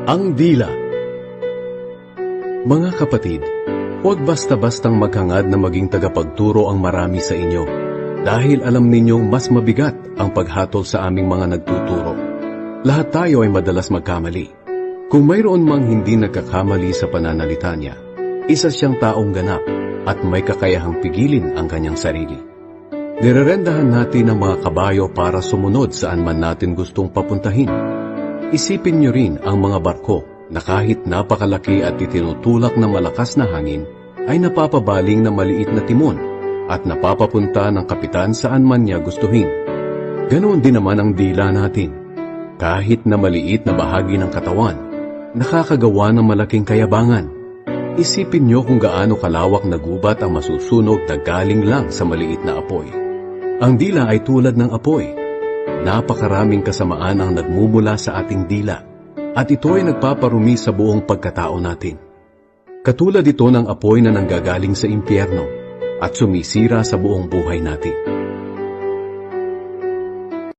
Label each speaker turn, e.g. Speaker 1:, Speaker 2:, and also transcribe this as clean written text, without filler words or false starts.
Speaker 1: Ang dila. Mga kapatid, huwag basta-bastang maghangad na maging tagapagturo ang marami sa inyo, dahil alam ninyong mas mabigat ang paghatol sa aming mga nagtuturo. Lahat tayo ay madalas magkamali. Kung mayroon mang hindi nagkakamali sa pananalita niya, isa siyang taong ganap at may kakayahang pigilin ang kanyang sarili. Nirerendahan natin ang mga kabayo para sumunod saan man natin gustong papuntahin. Isipin niyo rin ang mga barko na kahit napakalaki at itinutulak ng malakas na hangin, ay napapabaling na maliit na timon at napapapunta ng kapitan saan man niya gustuhin. Ganoon din naman ang dila natin. Kahit na maliit na bahagi ng katawan, nakakagawa ng malaking kayabangan. Isipin niyo kung gaano kalawak na gubat ang masusunog na galing lang sa maliit na apoy. Ang dila ay tulad ng apoy. Napakaraming kasamaan ang nagmumula sa ating dila, at ito ay nagpaparumi sa buong pagkatao natin. Katulad ito ng apoy na nanggagaling sa impyerno at sumisira sa buong buhay natin.